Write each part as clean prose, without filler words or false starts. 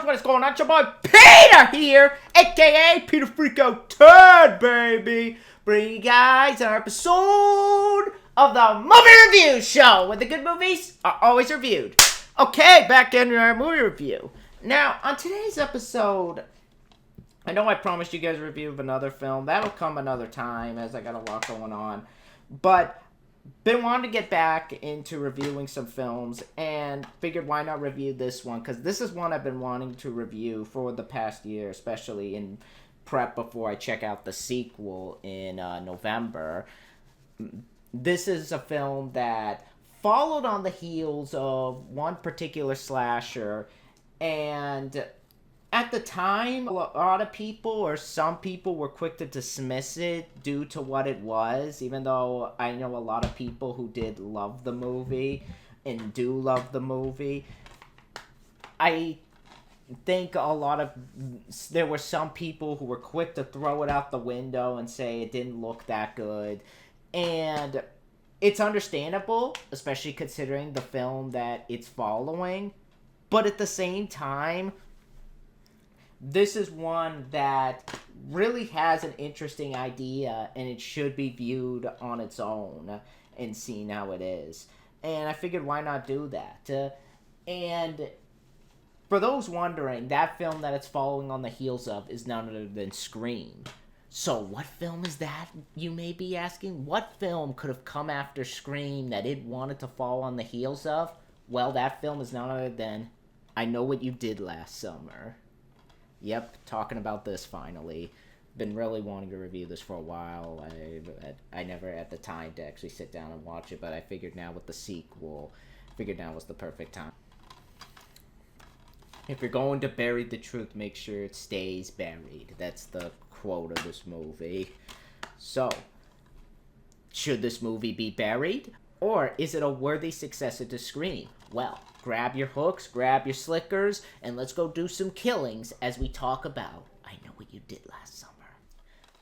what is going on? It's your boy Peter here, aka Peter Freako Ted, baby. Bringing you guys our episode of the Movie Review Show, where the good movies are always reviewed. Okay, back into our movie review. Now, on today's episode, I know I promised you guys a review of another film. That'll come another time, as I got a lot going on. But been wanting to get back into reviewing some films and figured why not review this one, because this is one I've been wanting to review for the past year, especially in prep before I check out the sequel in November. This is a film that followed on the heels of one particular slasher, and at the time, a lot of people, or some people, were quick to dismiss it due to what it was, even though I know a lot of people who did love the movie and do love the movie. I think there were some people who were quick to throw it out the window and say it didn't look that good. And it's understandable, especially considering the film that it's following. But at the same time, this is one that really has an interesting idea, and it should be viewed on its own and seen how it is. And I figured, why not do that? And for those wondering, that film that it's following on the heels of is none other than Scream. So what film is that, you may be asking? What film could have come after Scream that it wanted to follow on the heels of? Well, that film is none other than I Know What You Did Last Summer. Yep, talking about this finally. Been really wanting to review this for a while. I never had the time to actually sit down and watch it, but I figured now with the sequel, now was the perfect time. If you're going to bury the truth, make sure it stays buried. That's the quote of this movie. So, should this movie be buried? Or is it a worthy successor to Scream? Well, grab your hooks, grab your slickers, and let's go do some killings as we talk about I Know What You Did Last Summer.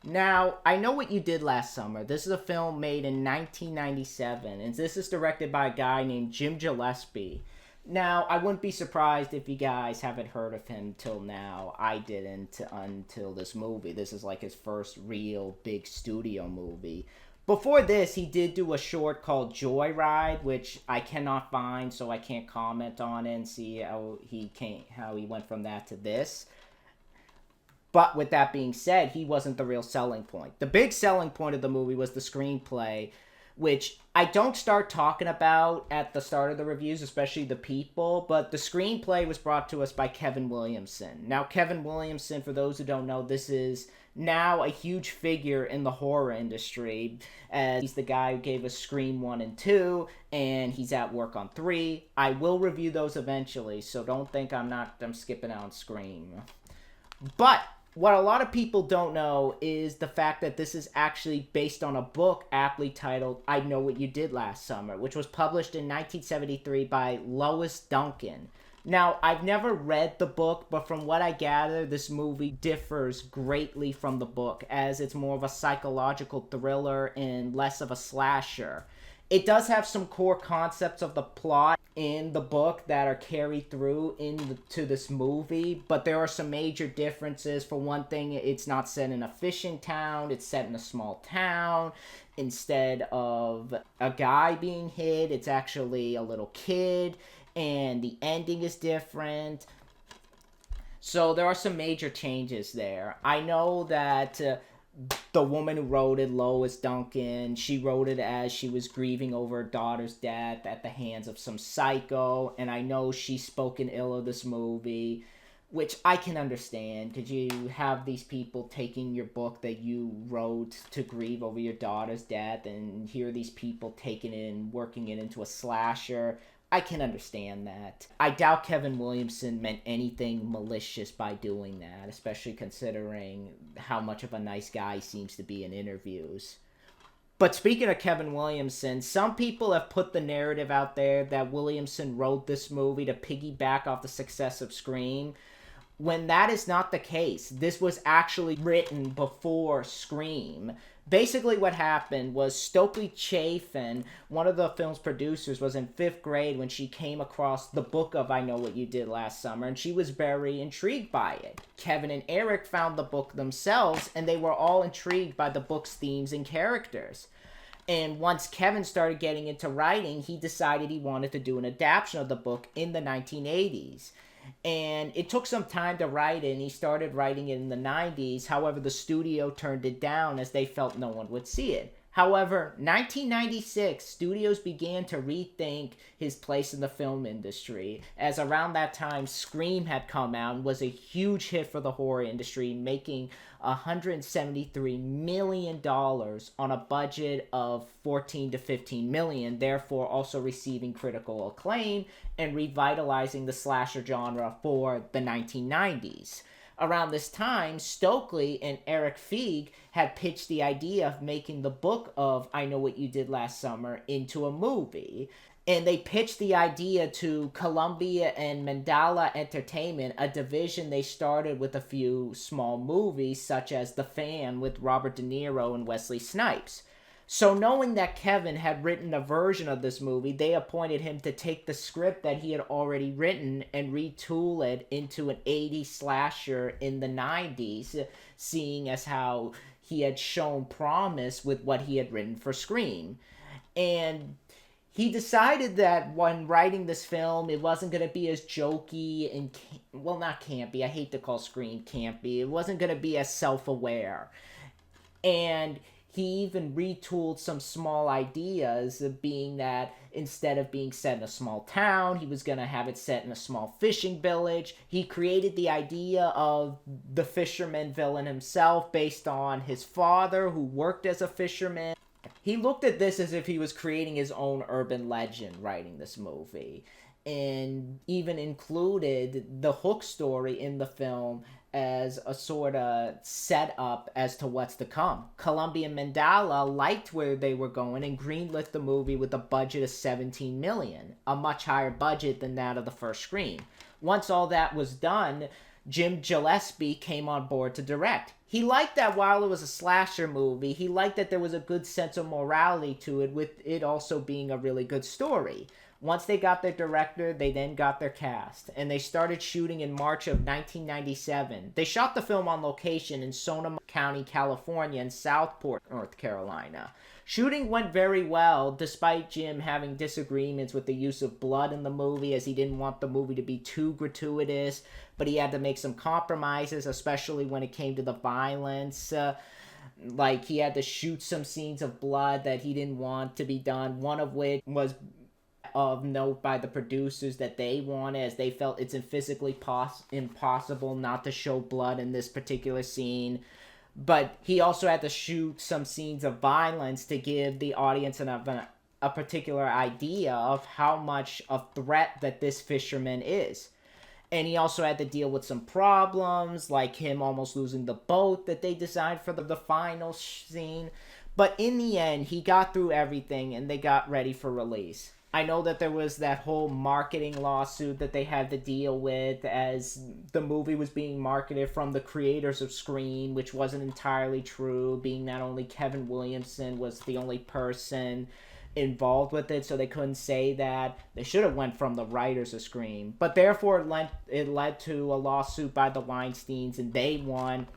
Now, I Know What You Did Last Summer. This is a film made in 1997, and this is directed by a guy named Jim Gillespie. Now, I wouldn't be surprised if you guys haven't heard of him till now. I didn't until this movie. This is like his first real big studio movie. Before this, he did do a short called Joyride, which I cannot find, so I can't comment on it and see how he went from that to this. But with that being said, he wasn't the real selling point. The big selling point of the movie was the screenplay, which I don't start talking about at the start of the reviews, especially the people, but the screenplay was brought to us by Kevin Williamson. Now, Kevin Williamson, for those who don't know, this is now a huge figure in the horror industry, as he's the guy who gave us Scream 1 and 2, and he's at work on 3. I will review those eventually, so don't think I'm skipping out on Scream. But what a lot of people don't know is the fact that this is actually based on a book aptly titled I Know What You Did Last Summer, which was published in 1973 by Lois Duncan. Now, I've never read the book, but from what I gather, this movie differs greatly from the book, as it's more of a psychological thriller and less of a slasher. It does have some core concepts of the plot in the book that are carried through into this movie, but there are some major differences. For one thing, it's not set in a fishing town, it's set in a small town. Instead of a guy being hid, it's actually a little kid, and the ending is different. So there are some major changes there. I know that the woman who wrote it, Lois Duncan, she wrote it as she was grieving over her daughter's death at the hands of some psycho, and I know she's spoken ill of this movie, which I can understand, because you have these people taking your book that you wrote to grieve over your daughter's death, and here are these people taking it and working it into a slasher. I can understand that. I doubt Kevin Williamson meant anything malicious by doing that, especially considering how much of a nice guy he seems to be in interviews. But speaking of Kevin Williamson, some people have put the narrative out there that Williamson wrote this movie to piggyback off the success of Scream, when that is not the case. This was actually written before Scream. Basically what happened was Stokely Chafin, one of the film's producers, was in 5th grade when she came across the book of I Know What You Did Last Summer, and she was very intrigued by it. Kevin and Eric found the book themselves, and they were all intrigued by the book's themes and characters. And once Kevin started getting into writing, he decided he wanted to do an adaptation of the book in the 1980s. And it took some time to write it, and he started writing it in the 90s. However, the studio turned it down as they felt no one would see it. However, 1996, studios began to rethink his place in the film industry, as around that time, Scream had come out and was a huge hit for the horror industry, making $173 million on a budget of $14 to $15 million, therefore also receiving critical acclaim and revitalizing the slasher genre for the 1990s. Around this time, Stokely and Eric Feig had pitched the idea of making the book of I Know What You Did Last Summer into a movie. And they pitched the idea to Columbia and Mandala Entertainment, a division they started with a few small movies, such as The Fan with Robert De Niro and Wesley Snipes. So knowing that Kevin had written a version of this movie, they appointed him to take the script that he had already written and retool it into an 80s slasher in the 90s, seeing as how he had shown promise with what he had written for Scream. And he decided that when writing this film, it wasn't going to be as jokey and, well, not campy. I hate to call Scream campy. It wasn't going to be as self-aware. And he even retooled some small ideas, being that instead of being set in a small town, he was going to have it set in a small fishing village. He created the idea of the fisherman villain himself based on his father, who worked as a fisherman. He looked at this as if he was creating his own urban legend writing this movie, and even included the Hook story in the film as a sort of setup as to what's to come. Columbia and Mandala liked where they were going and greenlit the movie with a budget of $17 million, a much higher budget than that of the first Scream. Once all that was done, Jim Gillespie came on board to direct. He liked that while it was a slasher movie, he liked that there was a good sense of morality to it, with it also being a really good story. Once they got their director, they then got their cast, and they started shooting in March of 1997. They shot the film on location in Sonoma County, California, and Southport, North Carolina. Shooting went very well, despite Jim having disagreements with the use of blood in the movie, as he didn't want the movie to be too gratuitous, but he had to make some compromises, especially when it came to the violence. Like, he had to shoot some scenes of blood that he didn't want to be done, one of which was of note by the producers that they wanted, as they felt it's physically impossible not to show blood in this particular scene. But he also had to shoot some scenes of violence to give the audience a particular idea of how much a threat that this fisherman is. And he also had to deal with some problems, like him almost losing the boat that they designed for the final scene. But in the end, he got through everything, and they got ready for release. I know that there was that whole marketing lawsuit that they had to deal with, as the movie was being marketed from the creators of Scream, which wasn't entirely true, being that only Kevin Williamson was the only person involved with it, so they couldn't say that. They should have went from the writers of Scream. But therefore, it led to a lawsuit by the Weinsteins, and they won.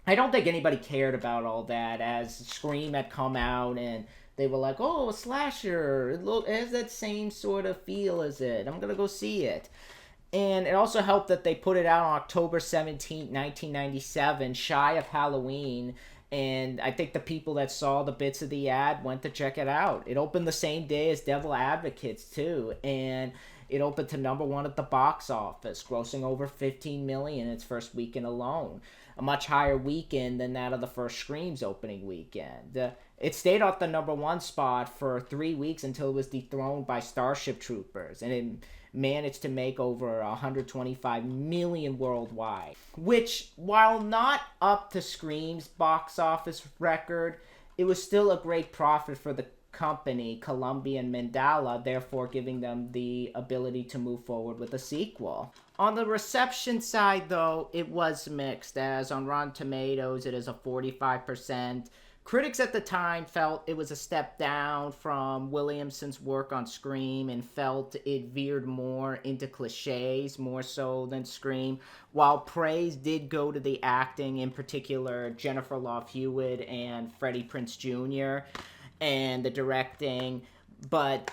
I don't think anybody cared about all that, as Scream had come out, and they were like, oh, a slasher, it has that same sort of feel as it. I'm going to go see it. And it also helped that they put it out on October 17, 1997, shy of Halloween. And I think the people that saw the bits of the ad went to check it out. It opened the same day as Devil Advocates, too. And it opened to #1 at the box office, grossing over $15 million its first weekend alone. A much higher weekend than that of the first Scream's opening weekend. It stayed off the #1 spot for 3 weeks until it was dethroned by Starship Troopers, and it managed to make over $125 million worldwide. Which, while not up to Scream's box office record, it was still a great profit for the company, Columbia and Mandala, therefore giving them the ability to move forward with a sequel. On the reception side, though, it was mixed, as on Rotten Tomatoes it is a 45%, Critics at the time felt it was a step down from Williamson's work on Scream and felt it veered more into cliches more so than Scream, while praise did go to the acting, in particular Jennifer Love Hewitt and Freddie Prinze Jr., and the directing, but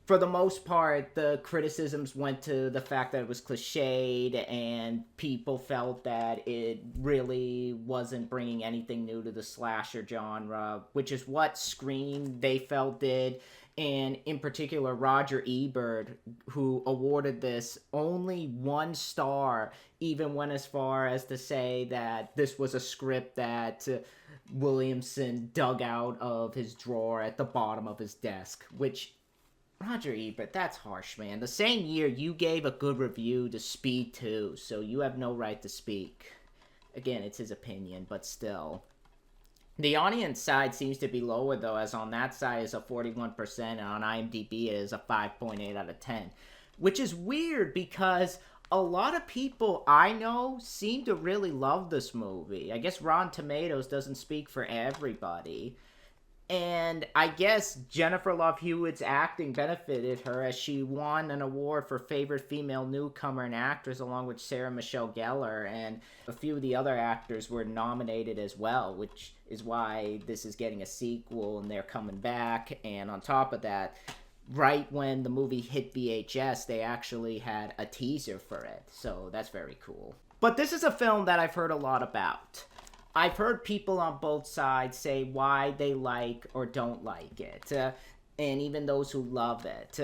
for the most part, the criticisms went to the fact that it was cliched, and people felt that it really wasn't bringing anything new to the slasher genre, which is what Scream, they felt, did. And in particular, Roger Ebert, who awarded this only 1 star, even went as far as to say that this was a script that Williamson dug out of his drawer at the bottom of his desk, which, Roger Ebert, that's harsh, man. The same year, you gave a good review to Speed 2, so you have no right to speak. Again, it's his opinion, but still. The audience side seems to be lower, though, as on that side is a 41%, and on IMDb it is a 5.8 out of 10. Which is weird, because a lot of people I know seem to really love this movie. I guess Rotten Tomatoes doesn't speak for everybody. And I guess Jennifer Love Hewitt's acting benefited her, as she won an award for Favorite Female Newcomer and Actress along with Sarah Michelle Gellar, and a few of the other actors were nominated as well, which is why this is getting a sequel and they're coming back. And on top of that, right when the movie hit VHS, they actually had a teaser for it, so that's very cool. But this is a film that I've heard a lot about. I've heard people on both sides say why they like or don't like it, and even those who love it.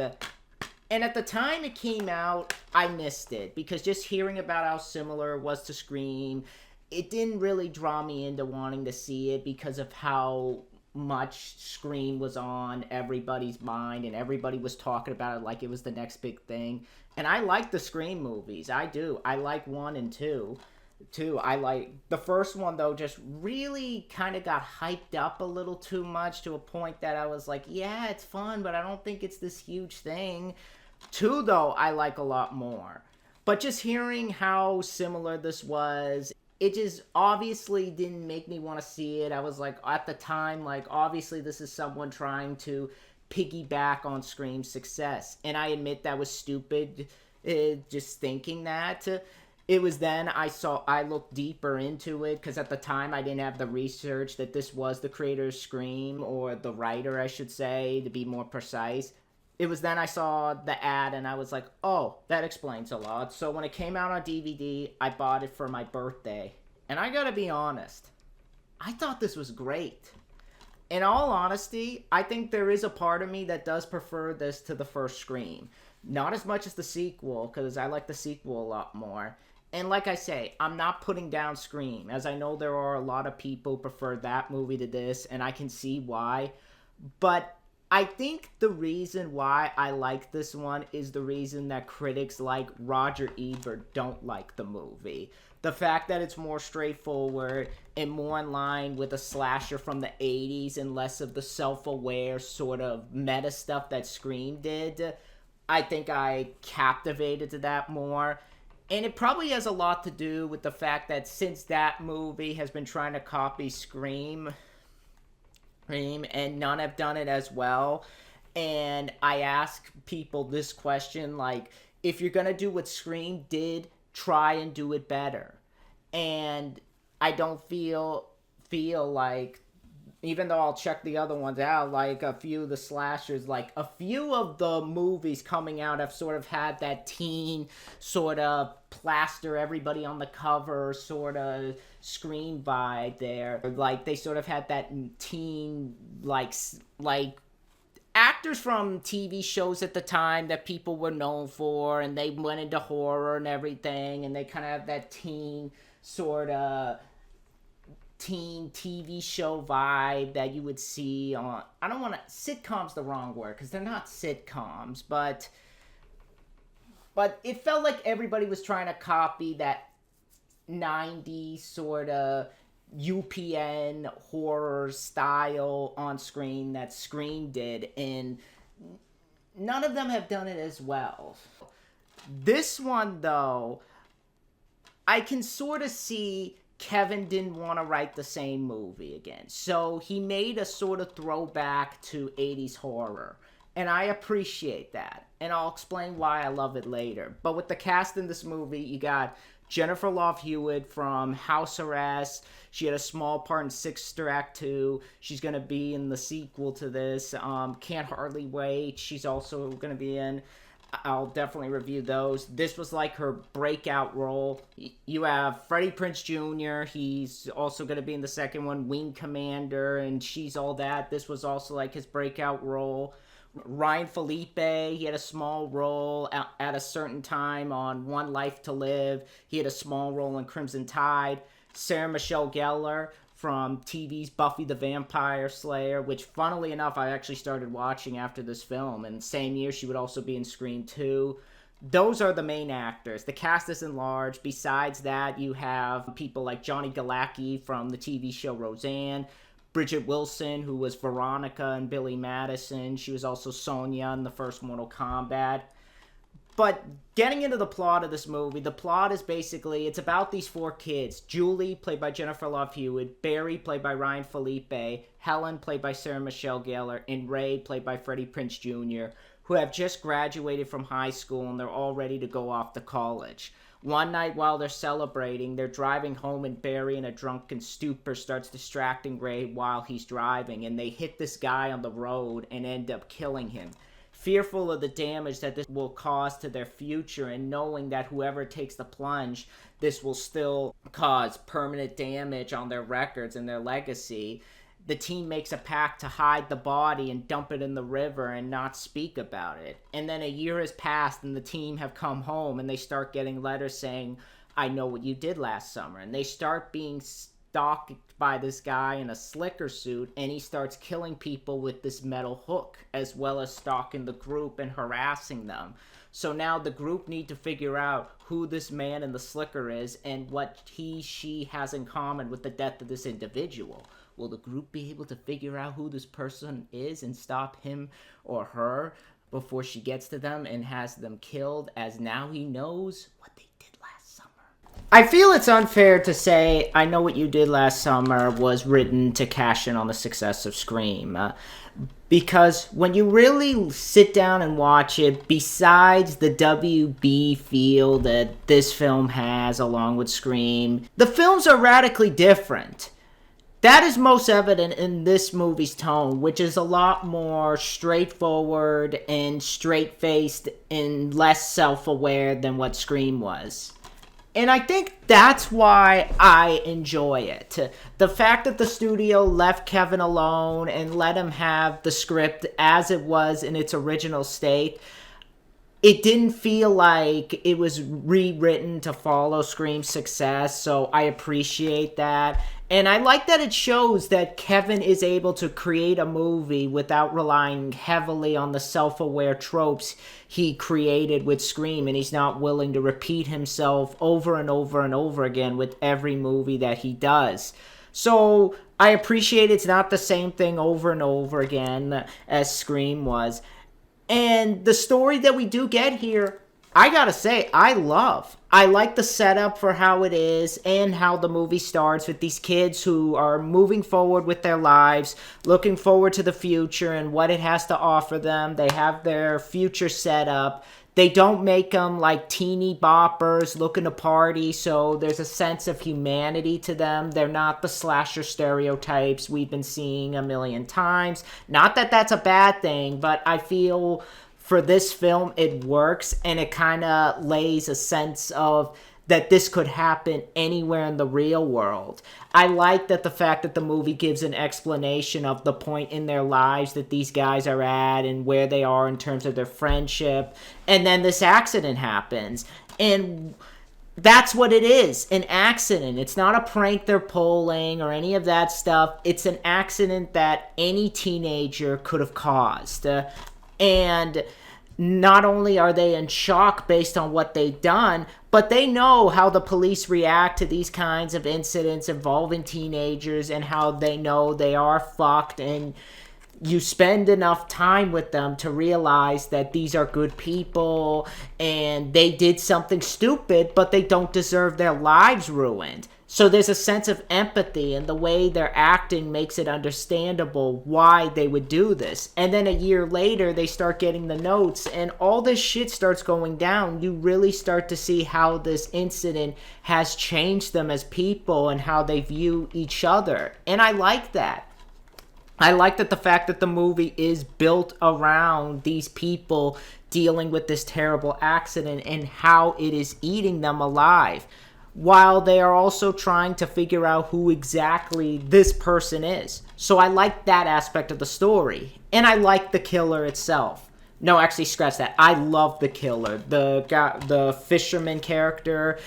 And at the time it came out, I missed it, because just hearing about how similar it was to Scream, it didn't really draw me into wanting to see it because of how much Scream was on everybody's mind, and everybody was talking about it like it was the next big thing. And I like the Scream movies, I do. I like 1 and 2. I like the first one, though, just really kind of got hyped up a little too much, to a point that I was like, yeah, it's fun, but I don't think it's this huge thing. 2, though, I like a lot more. But just hearing how similar this was, it just obviously didn't make me want to see it. I was like, at the time, like, obviously this is someone trying to piggyback on Scream's success. And I admit that was stupid, just thinking that. It was then I looked deeper into it, because at the time I didn't have the research that this was the creator of Scream, or the writer, I should say, to be more precise. It was then I saw the ad and I was like, oh, that explains a lot. So when it came out on DVD, I bought it for my birthday. And I gotta be honest, I thought this was great. In all honesty, I think there is a part of me that does prefer this to the first Scream. Not as much as the sequel, because I like the sequel a lot more. And like I say, I'm not putting down Scream, as I know there are a lot of people who prefer that movie to this, and I can see why. But I think the reason why I like this one is the reason that critics like Roger Ebert don't like the movie. The fact that it's more straightforward and more in line with a slasher from the 80s and less of the self-aware sort of meta stuff that Scream did, I think I captivated to that more. And it probably has a lot to do with the fact that since that movie has been trying to copy Scream, and none have done it as well. And I ask people this question, like, if you're going to do what Scream did, try and do it better. And I don't feel like, even though I'll check the other ones out, like a few of the slashers, like a few of the movies coming out have sort of had that teen sort of plaster everybody on the cover sort of Scream vibe there. Like they sort of had that teen, like actors from TV shows at the time that people were known for, and they went into horror and everything, and they kind of have that teen sort of teen TV show vibe that you would see on, I don't want to, sitcom's the wrong word, because they're not sitcoms, but it felt like everybody was trying to copy that 90s sort of UPN horror style on screen that Scream did, and none of them have done it as well. This one, though, I can sort of see Kevin didn't want to write the same movie again. So he made a sort of throwback to 80s horror. And I appreciate that. And I'll explain why I love it later. But with the cast in this movie, you got Jennifer Love Hewitt from House Arrest. She had a small part in Sister Act 2. She's going to be in the sequel to this. Can't Hardly Wait. She's also going to be in. I'll definitely review those. This was like her breakout role. You have Freddie Prinze Jr. He's also going to be in the second one, Wing Commander, and she's all that. This was also like his breakout role. Ryan Phillippe, he had a small role at a certain time on One Life to Live. He had a small role in Crimson Tide. Sarah Michelle Gellar from TV's Buffy the Vampire Slayer, which funnily enough I actually started watching after this film, and same year she would also be in Scream 2. Those are the main actors. The cast isn't large. Besides that, you have people like Johnny Galecki from the TV show Roseanne, Bridget Wilson, who was Veronica in Billy Madison. She was also Sonya in the first Mortal Kombat. But getting into the plot of this movie, the plot is basically, it's about these 4 kids. Julie, played by Jennifer Love Hewitt, Barry, played by Ryan Phillippe, Helen, played by Sarah Michelle Gellar, and Ray, played by Freddie Prinze Jr., who have just graduated from high school and they're all ready to go off to college. One night while they're celebrating, they're driving home and Barry in a drunken stupor starts distracting Ray while he's driving, and they hit this guy on the road and end up killing him. Fearful of the damage that this will cause to their future and knowing that whoever takes the plunge, this will still cause permanent damage on their records and their legacy, the team makes a pact to hide the body and dump it in the river and not speak about it. And then a year has passed and the team have come home and they start getting letters saying, I know what you did last summer. And they start being stalked by this guy in a slicker suit, and he starts killing people with this metal hook, as well as stalking the group and harassing them. So now the group need to figure out who this man in the slicker is and what she has in common with the death of this individual. Will the group be able to figure out who this person is and stop him or her before she gets to them and has them killed, as now he knows what they did last summer? I feel it's unfair to say I Know What You Did Last Summer was written to cash in on the success of Scream. Because when you really sit down and watch it, besides the WB feel that this film has along with Scream, the films are radically different. That is most evident in this movie's tone, which is a lot more straightforward and straight-faced and less self-aware than what Scream was. And I think that's why I enjoy it. The fact that the studio left Kevin alone and let him have the script as it was in its original state, it didn't feel like it was rewritten to follow Scream's success, so I appreciate that. And I like that it shows that Kevin is able to create a movie without relying heavily on the self-aware tropes he created with Scream, and he's not willing to repeat himself over and over and over again with every movie that he does. So I appreciate it's not the same thing over and over again as Scream was. And the story that we do get here, I gotta say, I like the setup for how it is and how the movie starts with these kids who are moving forward with their lives, looking forward to the future and what it has to offer them. They have their future set up. They don't make them like teeny boppers looking to party, so there's a sense of humanity to them. They're not the slasher stereotypes we've been seeing a million times. Not that that's a bad thing, but I feel for this film it works, and it kind of lays a sense of that this could happen anywhere in the real world. I like that the fact that the movie gives an explanation of the point in their lives that these guys are at and where they are in terms of their friendship. And then this accident happens. And that's what it is, an accident. It's not a prank they're pulling or any of that stuff. It's an accident that any teenager could have caused. And not only are they in shock based on what they've done, but they know how the police react to these kinds of incidents involving teenagers and how they know they are fucked. And you spend enough time with them to realize that these are good people and they did something stupid, but they don't deserve their lives ruined. So there's a sense of empathy, and the way they're acting makes it understandable why they would do this. And then a year later, they start getting the notes, and all this shit starts going down. You really start to see how this incident has changed them as people and how they view each other. And I like that. I like that the fact that the movie is built around these people dealing with this terrible accident and how it is eating them alive, while they are also trying to figure out who exactly this person is. So I like that aspect of the story. And I like the killer itself. No, actually, scratch that. I love the killer. The fisherman character,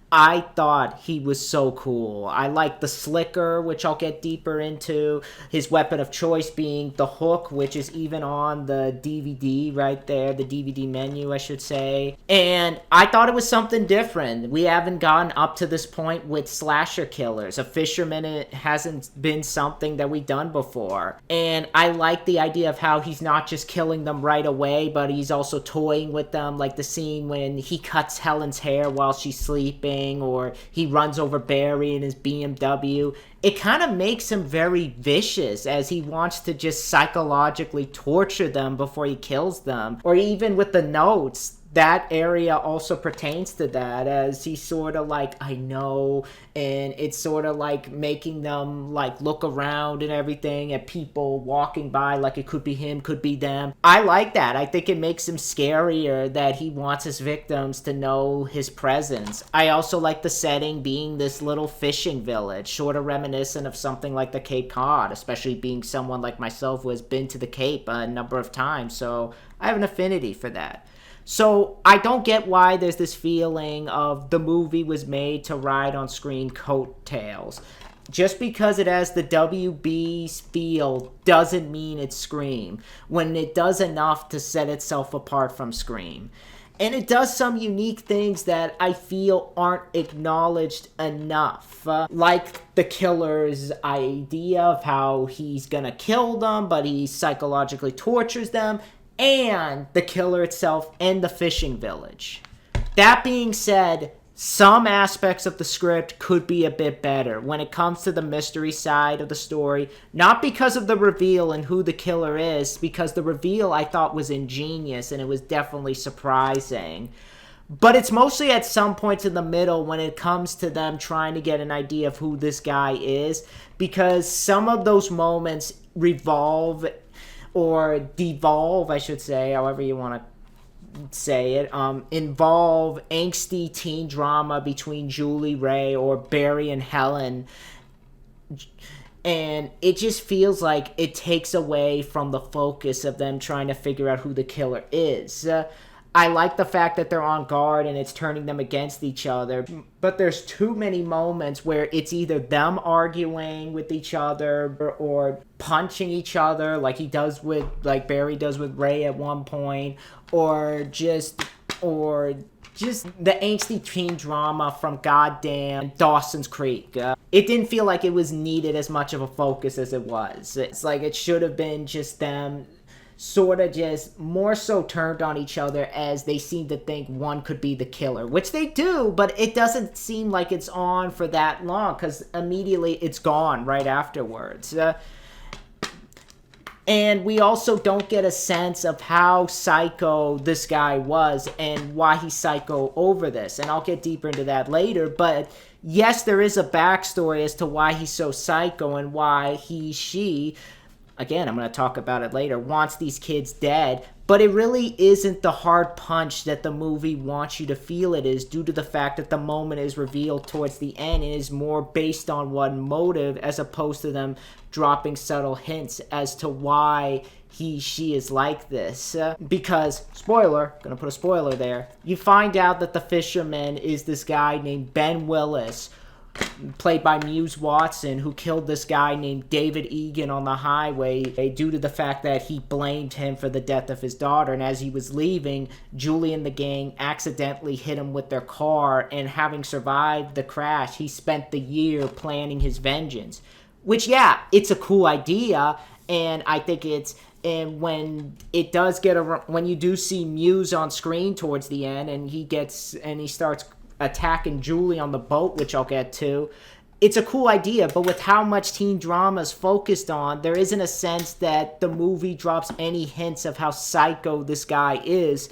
I thought he was so cool. I like the slicker, which I'll get deeper into. His weapon of choice being the hook, which is even on the DVD right there, the DVD menu, I should say. And I thought it was something different. We haven't gotten up to this point with slasher killers. A fisherman, it hasn't been something that we've done before. And I like the idea of how he's not just killing them right away, but he's also toying with them, like the scene when he cuts Helen's hair while she's sleeping, or he runs over Barry in his BMW. It kind of makes him very vicious, as he wants to just psychologically torture them before he kills them. Or even with the notes, that area also pertains to that, as he's sort of like, I know, and it's sort of like making them like look around and everything at people walking by, like it could be him, could be them. I like that. I think it makes him scarier that he wants his victims to know his presence. I also like the setting being this little fishing village, sort of reminiscent of something like the Cape Cod, especially being someone like myself who has been to the Cape a number of times, so I have an affinity for that. So I don't get why there's this feeling of the movie was made to ride on screen coattails. Just because it has the WB feel doesn't mean it's Scream, when it does enough to set itself apart from Scream. And it does some unique things that I feel aren't acknowledged enough. Like the killer's idea of how he's gonna kill them, but he psychologically tortures them, and the killer itself and the fishing village. That being said, some aspects of the script could be a bit better when it comes to the mystery side of the story, not because of the reveal and who the killer is, because the reveal I thought was ingenious and it was definitely surprising. But it's mostly at some points in the middle when it comes to them trying to get an idea of who this guy is, because some of those moments revolve or devolve, I should say, however you want to say it, involve angsty teen drama between Julie Ray or Barry and Helen. And it just feels like it takes away from the focus of them trying to figure out who the killer is. I like the fact that they're on guard and it's turning them against each other, but there's too many moments where it's either them arguing with each other or punching each other like Barry does with Ray at one point, or just the angsty teen drama from goddamn Dawson's Creek. It didn't feel like it was needed as much of a focus as it was. It's like it should have been just them sort of just more so turned on each other, as they seem to think one could be the killer, which they do, but it doesn't seem like it's on for that long, because immediately it's gone right afterwards. And we also don't get a sense of how psycho this guy was and why he's psycho over this, and I'll get deeper into that later. But yes, there is a backstory as to why he's so psycho and why she, again, I'm going to talk about it later, wants these kids dead, but it really isn't the hard punch that the movie wants you to feel it is, due to the fact that the moment is revealed towards the end and is more based on one motive, as opposed to them dropping subtle hints as to why she is like this. Because, spoiler, gonna put a spoiler there, you find out that the fisherman is this guy named Ben Willis, played by Muse Watson, who killed this guy named David Egan on the highway due to the fact that he blamed him for the death of his daughter. And as he was leaving, Julie and the gang accidentally hit him with their car, and having survived the crash, he spent the year planning his vengeance. Which, yeah, it's a cool idea, and I think and when it does when you do see Muse on screen towards the end, and he starts attacking Julie on the boat, which I'll get to, it's a cool idea, but with how much teen drama is focused on, there isn't a sense that the movie drops any hints of how psycho this guy is.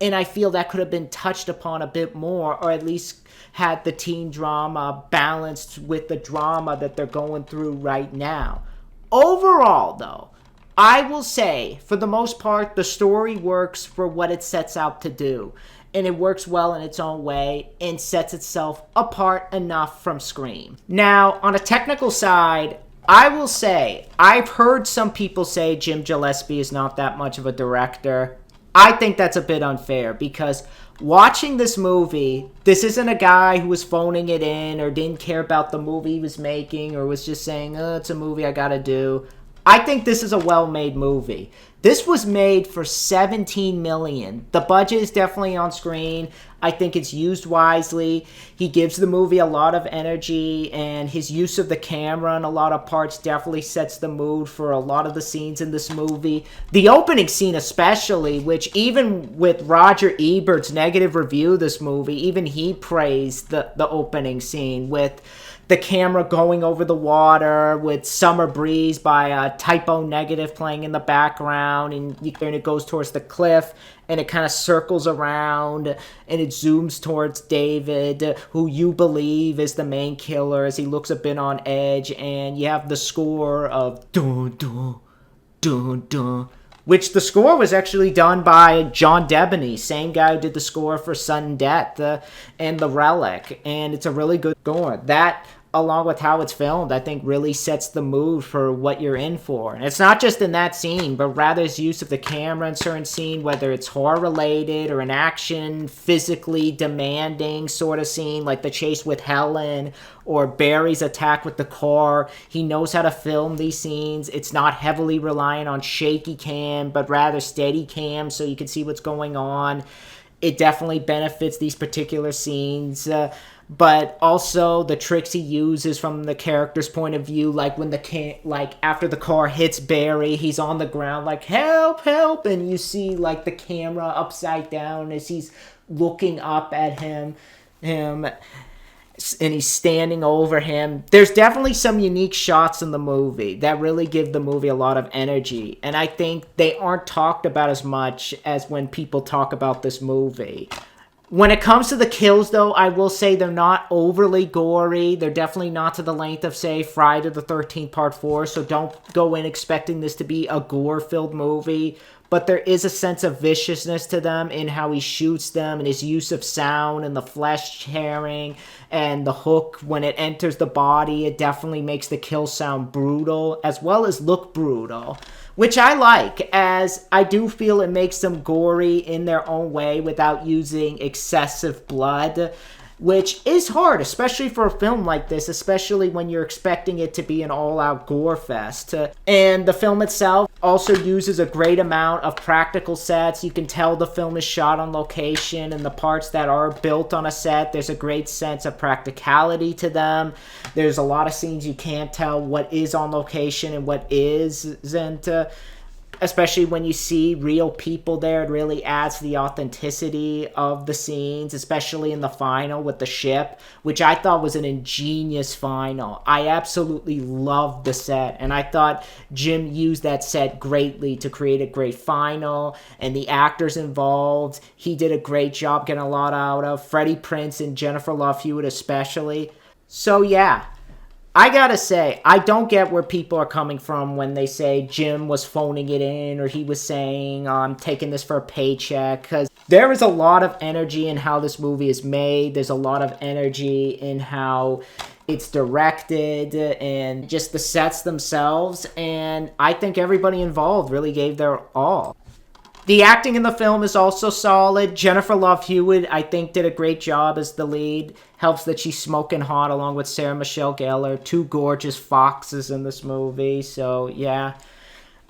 And I feel that could have been touched upon a bit more, or at least had the teen drama balanced with the drama that they're going through right now. Overall, though, I will say, for the most part, the story works for what it sets out to do. And it works well in its own way and sets itself apart enough from Scream. Now, on a technical side, I will say, I've heard some people say Jim Gillespie is not that much of a director. I think that's a bit unfair because watching this movie, this isn't a guy who was phoning it in or didn't care about the movie he was making or was just saying, oh, it's a movie I gotta do. I think this is a well-made movie. This was made for $17 million. The budget is definitely on screen. I think it's used wisely. He gives the movie a lot of energy, and his use of the camera in a lot of parts definitely sets the mood for a lot of the scenes in this movie. The opening scene especially, which even with Roger Ebert's negative review of this movie, even he praised the opening scene with the camera going over the water with Summer Breeze by Typo Negative playing in the background, and then it goes towards the cliff and it kind of circles around and it zooms towards David, who you believe is the main killer as he looks a bit on edge, and you have the score of dun dun dun dun, which the score was actually done by John Debney, same guy who did the score for Sudden Death and The Relic, and it's a really good score. That, along with how it's filmed, I think really sets the mood for what you're in for. And it's not just in that scene, but rather his use of the camera in certain scene, whether it's horror-related or an action, physically demanding sort of scene, like the chase with Helen or Barry's attack with the car. He knows how to film these scenes. It's not heavily reliant on shaky cam, but rather steady cam so you can see what's going on. It definitely benefits these particular scenes. But also the tricks he uses from the character's point of view, like when after the car hits Barry, he's on the ground like, help, help, and you see like the camera upside down as he's looking up at him, and he's standing over him. There's definitely some unique shots in the movie that really give the movie a lot of energy, and I think they aren't talked about as much as when people talk about this movie. When it comes to the kills, though, I will say they're not overly gory. They're definitely not to the length of, say, Friday the 13th Part 4, so don't go in expecting this to be a gore-filled movie. But there is a sense of viciousness to them in how he shoots them and his use of sound and the flesh tearing and the hook. When it enters the body, it definitely makes the kill sound brutal as well as look brutal, which I like, as I do feel it makes them gory in their own way without using excessive blood, which is hard, especially for a film like this, especially when you're expecting it to be an all-out gore fest. And the film itself also uses a great amount of practical sets. You can tell the film is shot on location, and the parts that are built on a set, there's a great sense of practicality to them. There's a lot of scenes you can't tell what is on location and what isn't. Especially when you see real people there, it really adds to the authenticity of the scenes, especially in the final with the ship, which I thought was an ingenious final. I absolutely loved the set, and I thought Jim used that set greatly to create a great final, and the actors involved, he did a great job getting a lot out of. Freddie Prinze and Jennifer Love Hewitt especially. So yeah, I gotta say, I don't get where people are coming from when they say Jim was phoning it in or he was saying, I'm taking this for a paycheck, because there is a lot of energy in how this movie is made. There's a lot of energy in how it's directed and just the sets themselves, and I think everybody involved really gave their all. The acting in the film is also solid. Jennifer Love Hewitt, I think, did a great job as the lead. Helps that she's smoking hot along with Sarah Michelle Gellar. Two gorgeous foxes in this movie. So, yeah.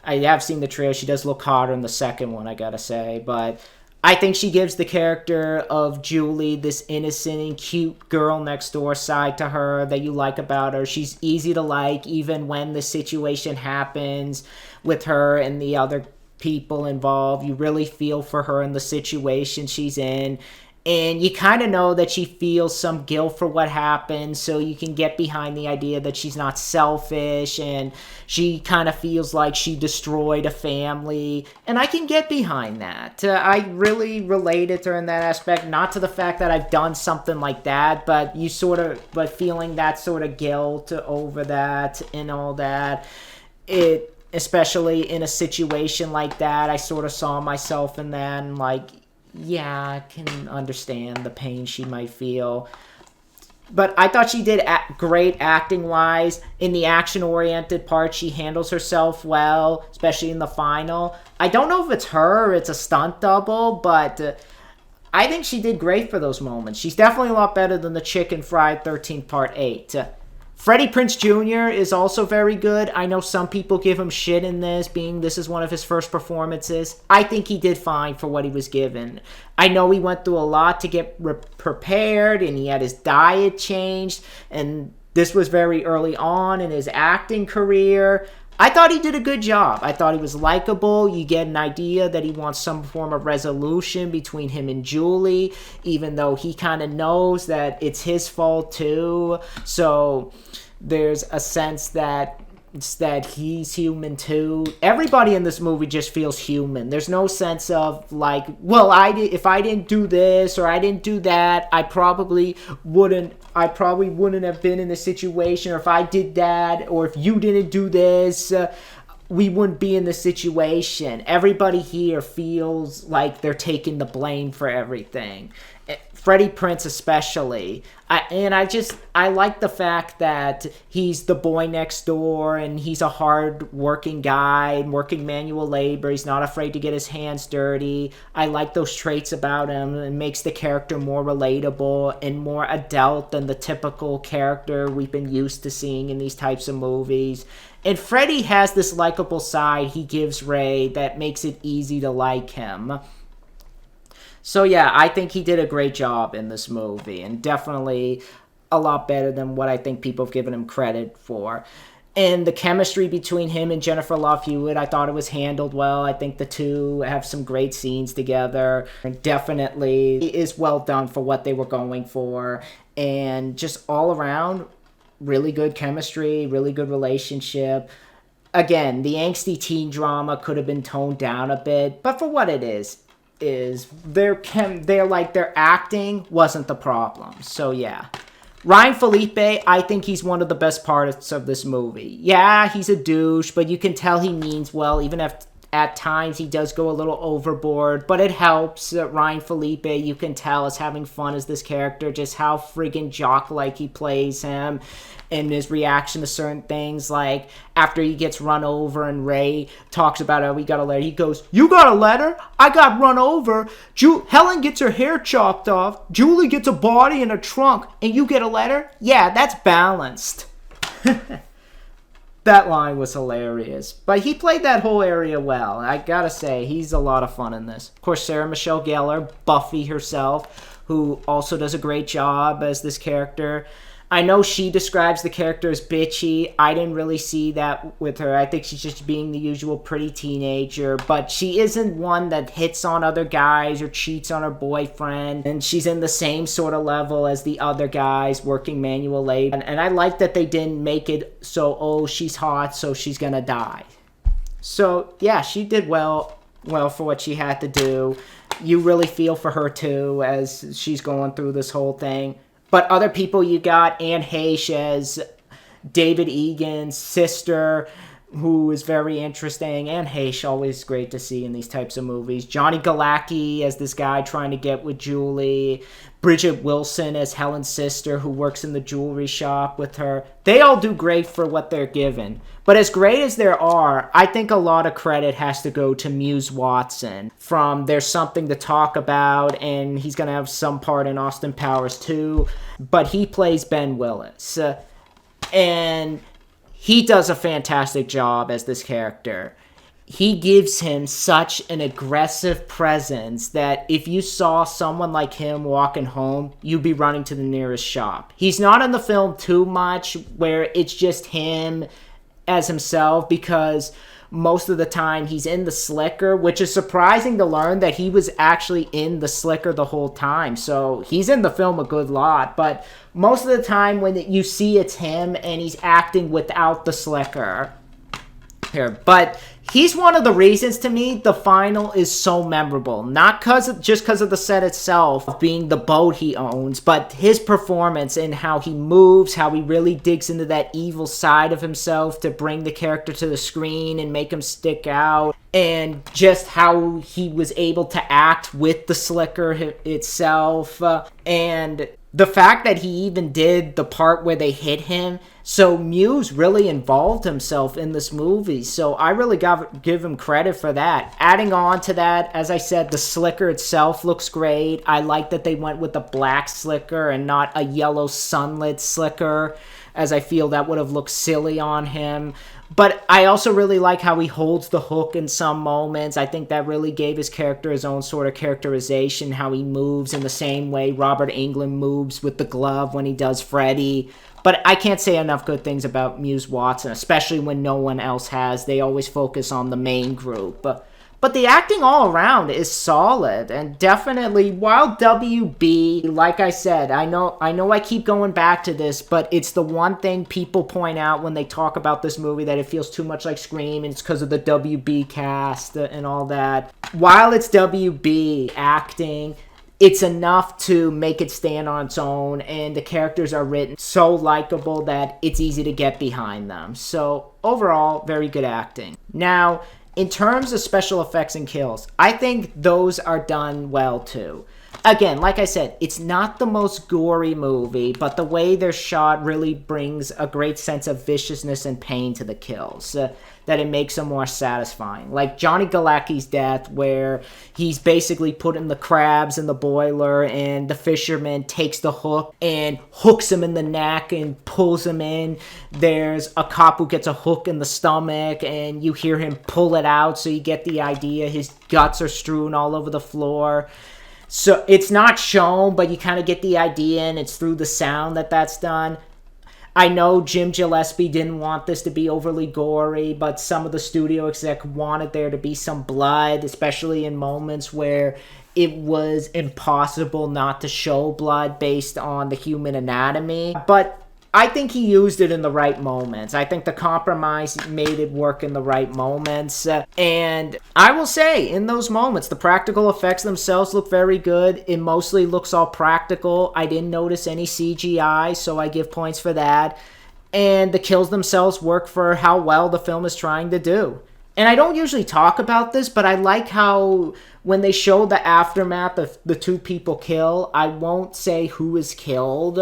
I have seen the trailer. She does look hotter in the second one, I gotta say. But I think she gives the character of Julie this innocent and cute girl next door side to her that you like about her. She's easy to like even when the situation happens with her and the other people involved. You really feel for her in the situation she's in, And you kind of know that she feels some guilt for what happened, so you can get behind the idea that she's not selfish, and she kind of feels like she destroyed a family, and I can get behind that. I really related to her in that aspect, not to the fact that I've done something like that, but feeling that sort of guilt over that and all that. Especially in a situation like that, I sort of saw myself in that, and like, yeah, I can understand the pain she might feel. But I thought she did great acting-wise. In the action-oriented part, she handles herself well, especially in the final. I don't know if it's her or it's a stunt double, but I think she did great for those moments. She's definitely a lot better than the chick in Friday 13th Part 8. Freddie Prinze Jr. is also very good. I know some people give him shit in this, being this is one of his first performances. I think he did fine for what he was given. I know he went through a lot to get prepared, and he had his diet changed, and this was very early on in his acting career. I thought he did a good job. I thought he was likable. You get an idea that he wants some form of resolution between him and Julie, even though he kind of knows that it's his fault too. So there's a sense that he's human too. Everybody in this movie just feels human. There's no sense of like, well, if I didn't do this or I didn't do that, I probably wouldn't have been in this situation, or if I did that, or if you didn't do this, we wouldn't be in this situation. Everybody here feels like they're taking the blame for everything. Freddie Prinze especially. I like the fact that he's the boy next door, and he's a hard-working guy and working manual labor. He's not afraid to get his hands dirty. I like those traits about him. It makes the character more relatable and more adult than the typical character we've been used to seeing in these types of movies. And Freddie has this likable side he gives Ray that makes it easy to like him. So yeah, I think he did a great job in this movie, and definitely a lot better than what I think people have given him credit for. And the chemistry between him and Jennifer Love Hewitt, I thought it was handled well. I think the two have some great scenes together. And definitely is well done for what they were going for. And just all around, really good chemistry, really good relationship. Again, the angsty teen drama could have been toned down a bit, but for what it is their acting wasn't the problem. So yeah. Ryan Phillippe, I think he's one of the best parts of this movie. Yeah, he's a douche, but you can tell he means well, even if at times he does go a little overboard, but it helps. Ryan Phillippe, you can tell, is having fun as this character, just how friggin' jock-like he plays him, and his reaction to certain things, like after he gets run over and Ray talks about, oh, we got a letter. He goes, you got a letter? I got run over. Helen gets her hair chopped off. Julie gets a body in a trunk. And you get a letter? Yeah, that's balanced. That line was hilarious. But he played that whole area well. I gotta say, he's a lot of fun in this. Of course, Sarah Michelle Gellar, Buffy herself, who also does a great job as this character. I know she describes the character as bitchy. I didn't really see that with her. I think she's just being the usual pretty teenager, but she isn't one that hits on other guys or cheats on her boyfriend, and she's in the same sort of level as the other guys working manual labor. And I like that they didn't make it so, oh, she's hot, so she's gonna die. So yeah, she did well for what she had to do. You really feel for her too as she's going through this whole thing. But other people, you got Anne Heche as David Egan's sister, who is very interesting. Anne Heche, always great to see in these types of movies. Johnny Galecki as this guy trying to get with Julie. Bridget Wilson as Helen's sister, who works in the jewelry shop with her. They all do great for what they're given. But as great as there are, I think a lot of credit has to go to Muse Watson from There's Something to Talk About, and he's going to have some part in Austin Powers too. But he plays Ben Willis. And he does a fantastic job as this character. He gives him such an aggressive presence that if you saw someone like him walking home, you'd be running to the nearest shop. He's not in the film too much where it's just him as himself, because most of the time he's in the slicker, which is surprising to learn that he was actually in the slicker the whole time. So he's in the film a good lot, but most of the time when you see it's him and he's acting without the slicker here. But he's one of the reasons, to me, the final is so memorable. Not just because of the set itself being the boat he owns, but his performance and how he moves, how he really digs into that evil side of himself to bring the character to the screen and make him stick out, and just how he was able to act with the slicker itself, and the fact that he even did the part where they hit him. So Muse really involved himself in this movie. So I really give him credit for that. Adding on to that, as I said, the slicker itself looks great. I like that they went with the black slicker and not a yellow sunlit slicker, as I feel that would have looked silly on him. But I also really like how he holds the hook in some moments. I think that really gave his character his own sort of characterization, how he moves in the same way Robert Englund moves with the glove when he does Freddie. But I can't say enough good things about Muse Watson, especially when no one else has. They always focus on the main group. But the acting all around is solid, and definitely, while WB, like I said, I know I keep going back to this, but it's the one thing people point out when they talk about this movie, that it feels too much like Scream, and it's because of the WB cast and all that. While it's WB acting, it's enough to make it stand on its own, and the characters are written so likable that it's easy to get behind them. So overall, very good acting. Now, in terms of special effects and kills, I think those are done well too. Again, like I said, it's not the most gory movie, but the way they're shot really brings a great sense of viciousness and pain to the kills, that it makes them more satisfying. Like Johnny Galecki's death, where he's basically putting the crabs in the boiler and the fisherman takes the hook and hooks him in the neck and pulls him in. There's a cop who gets a hook in the stomach and you hear him pull it out, so you get the idea. His guts are strewn all over the floor. So it's not shown, but you kind of get the idea, and it's through the sound that's done. I know Jim Gillespie didn't want this to be overly gory, but some of the studio exec wanted there to be some blood, especially in moments where it was impossible not to show blood based on the human anatomy. But I think he used it in the right moments. I think the compromise made it work in the right moments. And I will say, in those moments, the practical effects themselves look very good. It mostly looks all practical. I didn't notice any CGI, so I give points for that. And the kills themselves work for how well the film is trying to do. And I don't usually talk about this, but I like how when they show the aftermath of the two people kill, I won't say who is killed,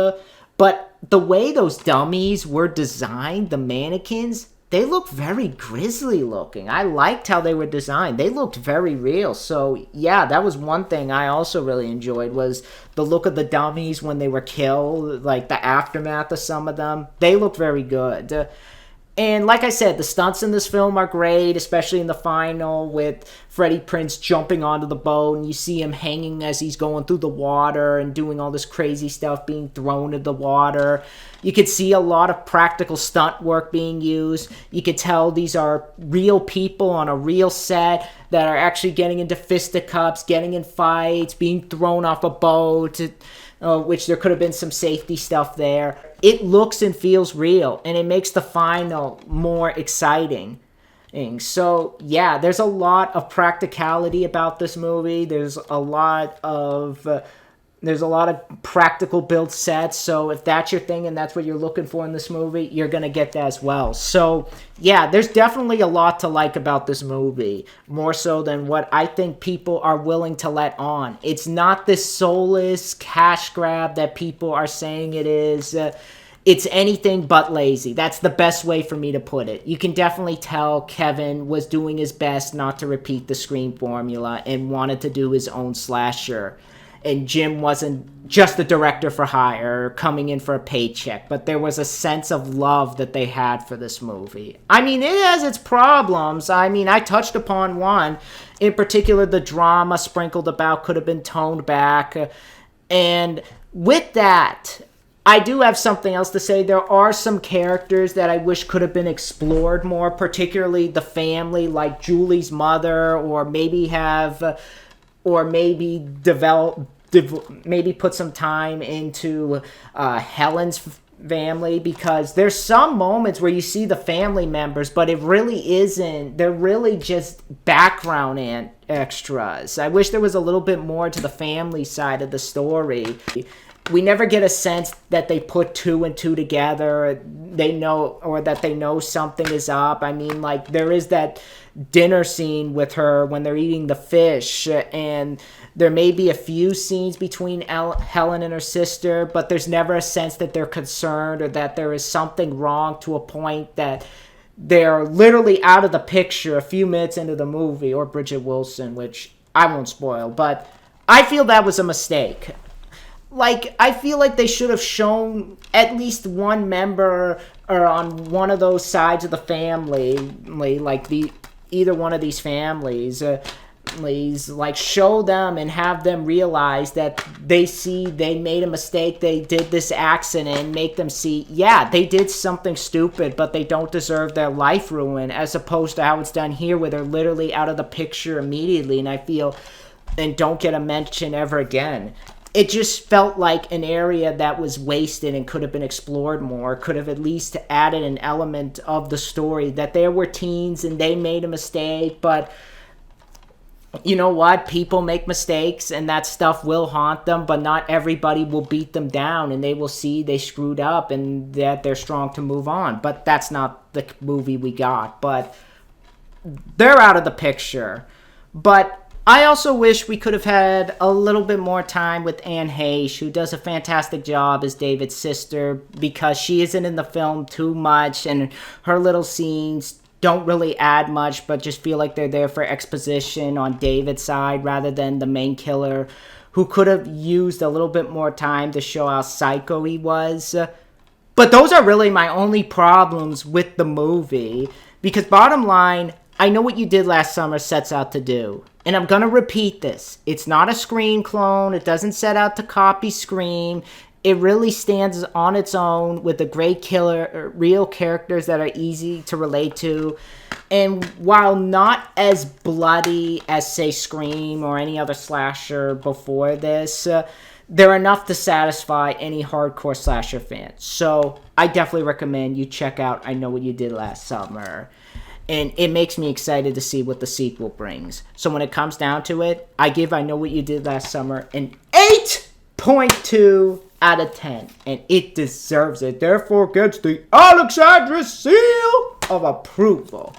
but the way those dummies were designed, the mannequins, they look very grisly looking. I liked how they were designed. They looked very real. So, yeah, that was one thing I also really enjoyed, was the look of the dummies when they were killed, like the aftermath of some of them. They looked very good. And like I said, the stunts in this film are great, especially in the final with Freddie Prinze jumping onto the boat, and you see him hanging as he's going through the water and doing all this crazy stuff, being thrown into the water. You could see a lot of practical stunt work being used. You could tell these are real people on a real set that are actually getting into fisticuffs, getting in fights, being thrown off a boat, which there could have been some safety stuff there. It looks and feels real, and it makes the final more exciting. So, yeah, there's a lot of practicality about this movie. There's a lot of practical built sets. So if that's your thing and that's what you're looking for in this movie, you're going to get that as well. So, yeah, there's definitely a lot to like about this movie, more so than what I think people are willing to let on. It's not this soulless cash grab that people are saying it is. It's anything but lazy. That's the best way for me to put it. You can definitely tell Kevin was doing his best not to repeat the Scream formula and wanted to do his own slasher. And Jim wasn't just a director for hire, coming in for a paycheck, but there was a sense of love that they had for this movie. I mean, it has its problems. I mean, I touched upon one. In particular, the drama sprinkled about could have been toned back. And with that, I do have something else to say. There are some characters that I wish could have been explored more, particularly the family, like Julie's mother, or maybe maybe put some time into Helen's family, because there's some moments where you see the family members, but it really isn't. They're really just background and extras. I wish there was a little bit more to the family side of the story. We never get a sense that they put two and two together. They know, or that they know something is up. I mean, like, there is that dinner scene with her when they're eating the fish, and there may be a few scenes between Helen and her sister, but there's never a sense that they're concerned or that there is something wrong, to a point that they're literally out of the picture a few minutes into the movie, or Bridget Wilson, which I won't spoil, but I feel that was a mistake. Like, I feel like they should have shown at least one member or on one of those sides of the family, like either one of these families, like, show them and have them realize that they made a mistake, they did this accident, make them see, yeah, they did something stupid, but they don't deserve their life ruined, as opposed to how it's done here, where they're literally out of the picture immediately, and don't get a mention ever again. It just felt like an area that was wasted and could have been explored more, could have at least added an element of the story, that there were teens and they made a mistake, but you know what? People make mistakes, and that stuff will haunt them, but not everybody will beat them down, and they will see they screwed up and that they're strong to move on. But that's not the movie we got. But they're out of the picture. But I also wish we could have had a little bit more time with Anne Heche, who does a fantastic job as David's sister, because she isn't in the film too much, and her little scenes don't really add much, but just feel like they're there for exposition on David's side rather than the main killer, who could have used a little bit more time to show how psycho he was. But those are really my only problems with the movie, because bottom line, I Know What You Did Last Summer sets out to do. And I'm going to repeat this. It's not a Scream clone. It doesn't set out to copy Scream. It really stands on its own with a great killer, real characters that are easy to relate to. And while not as bloody as, say, Scream or any other slasher before this, they're enough to satisfy any hardcore slasher fans. So I definitely recommend you check out I Know What You Did Last Summer. And it makes me excited to see what the sequel brings. So when it comes down to it, I give I Know What You Did Last Summer an 8.2 out of 10. And it deserves it. Therefore gets the Alexandra seal of approval.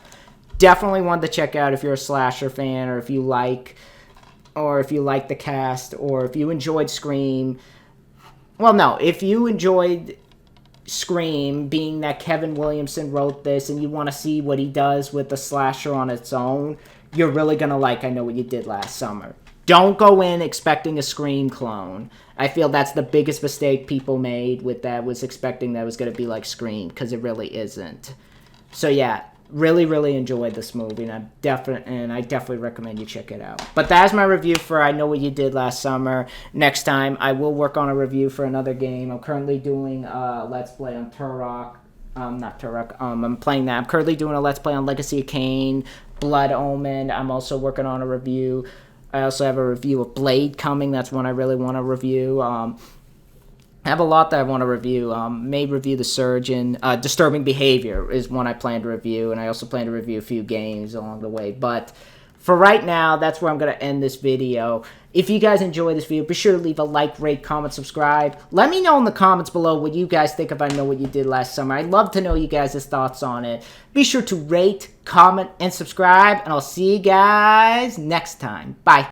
Definitely one to check out if you're a slasher fan, or if you like the cast, or if you enjoyed Scream. Well, no, if you enjoyed Scream, being that Kevin Williamson wrote this, and you want to see what he does with the slasher on its own, you're really going to like I Know What You Did Last Summer. Don't go in expecting a Scream clone. I feel that's the biggest mistake people made with that, was expecting that it was going to be like Scream, because it really isn't. So yeah, really, really enjoyed this movie, and I definitely recommend you check it out. But that's my review for I Know What You Did Last Summer. Next time, I will work on a review for another game. I'm currently doing a Let's Play on Turok. I'm playing that. I'm currently doing a Let's Play on Legacy of Kain, Blood Omen. I'm also working on a review. I also have a review of Blade coming. That's one I really want to review. I have a lot that I want to review. May review The Surgeon. Disturbing Behavior is one I plan to review, and I also plan to review a few games along the way. But for right now, that's where I'm going to end this video. If you guys enjoyed this video, be sure to leave a like, rate, comment, subscribe. Let me know in the comments below what you guys think of I Know What You Did Last Summer. I'd love to know you guys' thoughts on it. Be sure to rate, comment, and subscribe, and I'll see you guys next time. Bye.